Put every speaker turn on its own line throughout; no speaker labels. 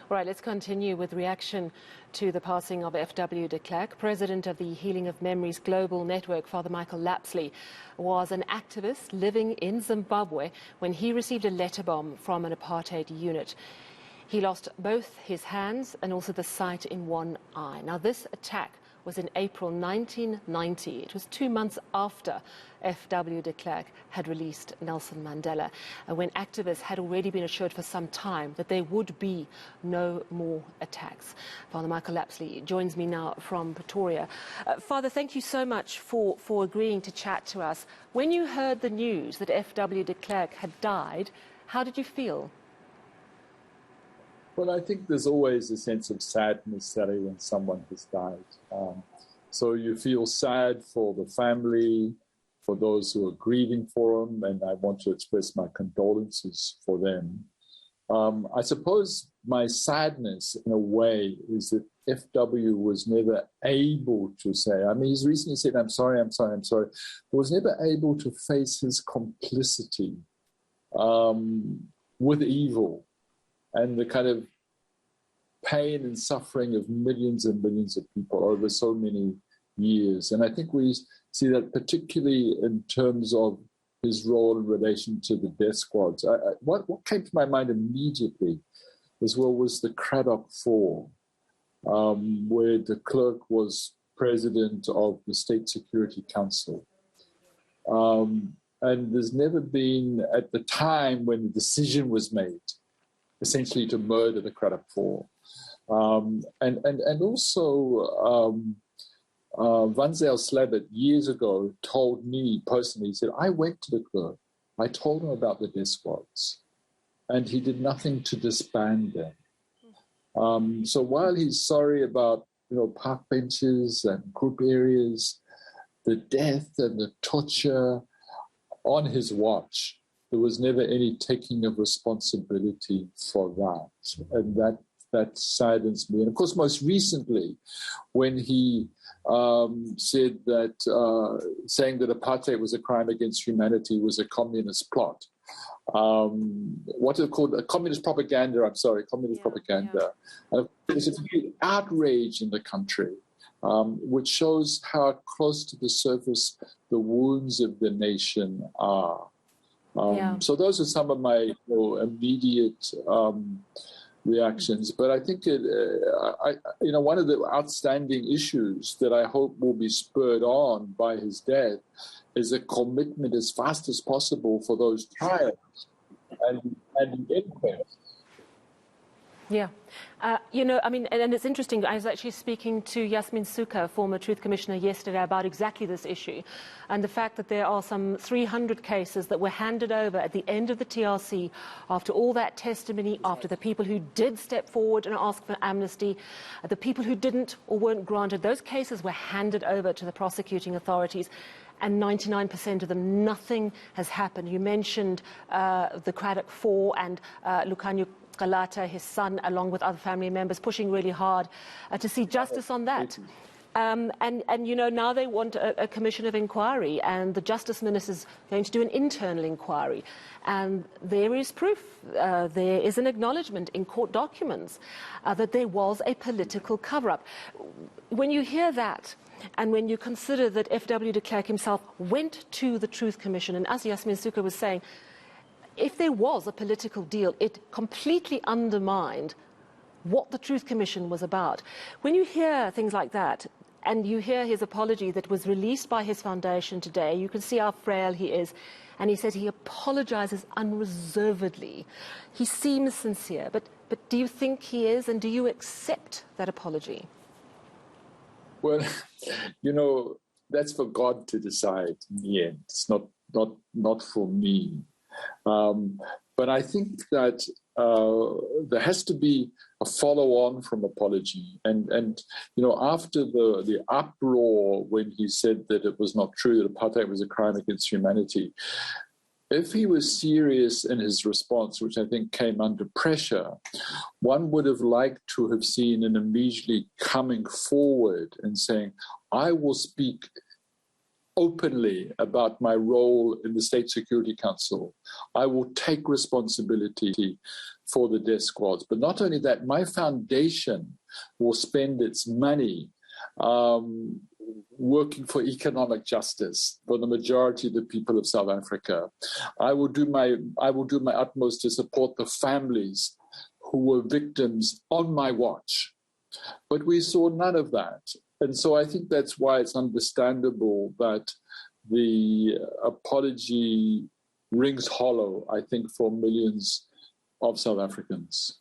All right, let's continue with reaction to the passing of FW de Klerk. President of the Healing of Memories Global Network, Father Michael Lapsley, was an activist living in Zimbabwe when he received a letter bomb from an apartheid unit. He lost both his hands and also the sight in one eye. Now, this attack was in April 1990. It was 2 months after FW de Klerk had released Nelson Mandela, when activists had already been assured for some time that there would be no more attacks. Father Michael Lapsley joins me now from Pretoria. Father, thank you so much for agreeing to chat to us. When you heard the news that FW de Klerk had died, how did you feel?
Well, I think there's always a sense of sadness, Sally, when someone has died. So you feel sad for the family, for those who are grieving for him, and I want to express my condolences for them. I suppose my sadness, in a way, is that FW was never able to say, I mean, he's recently said, I'm sorry, but was never able to face his complicity with evil and the kind of pain and suffering of millions and millions of people over so many years. And I think we see that particularly in terms of his role in relation to the death squads. What came to my mind immediately as well was the Craddock Four, where de Klerk was president of the State Security Council. And there's never been, at the time when the decision was made, essentially to murder the Craddock Four. And also Van Zyl Slabbert years ago told me personally, he said, I went to de Klerk, I told him about the death squads, and he did nothing to disband them. So while he's sorry about park benches and group areas, the death and the torture on his watch, there was never any taking of responsibility for that. And that saddens me. And of course, most recently, when he said that saying that apartheid was a crime against humanity was a communist plot. What is called a communist propaganda, propaganda.
Yeah.
And there's a big outrage in the country, which shows how close to the surface the wounds of the nation are. So those are some of my immediate reactions. But I think one of the outstanding issues that I hope will be spurred on by his death is a commitment as fast as possible for those trials and inquests.
Yeah. And it's interesting. I was actually speaking to Yasmin Suka, former Truth Commissioner, yesterday about exactly this issue and the fact that there are some 300 cases that were handed over at the end of the TRC after all that testimony, after the people who did step forward and ask for amnesty, the people who didn't or weren't granted, those cases were handed over to the prosecuting authorities. And 99% of them, nothing has happened. You mentioned the Craddock Four and Lucanio Galata, his son, along with other family members, pushing really hard to see justice on that. Now they want a commission of inquiry, and the Justice Minister is going to do an internal inquiry. And there is proof, there is an acknowledgement in court documents that there was a political cover-up. When you hear that, and when you consider that FW de Klerk himself went to the Truth Commission, and as Yasmin Suka was saying, if there was a political deal, it completely undermined what the Truth Commission was about. When you hear things like that, and you hear his apology that was released by his foundation today, you can see how frail he is. And he says he apologizes unreservedly. He seems sincere, but do you think he is, and do you accept that apology?
Well, that's for God to decide in the end. It's not for me. But I think that there has to be a follow-on from apology. And after the uproar when he said that it was not true, that apartheid was a crime against humanity, if he was serious in his response, which I think came under pressure, one would have liked to have seen him immediately coming forward and saying, I will speak openly about my role in the State Security Council. I will take responsibility for the death squads. But not only that, my foundation will spend its money working for economic justice for the majority of the people of South Africa. I will do my utmost to support the families who were victims on my watch. But we saw none of that. And so I think that's why it's understandable that the apology rings hollow, I think, for millions of South Africans.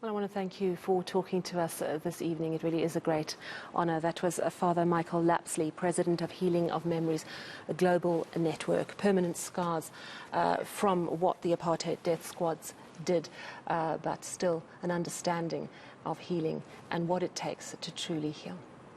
Well, I want to thank you for talking to us this evening. It really is a great honour. That was Father Michael Lapsley, President of Healing of Memories, a global network. Permanent scars from what the apartheid death squads did, but still an understanding of healing and what it takes to truly heal.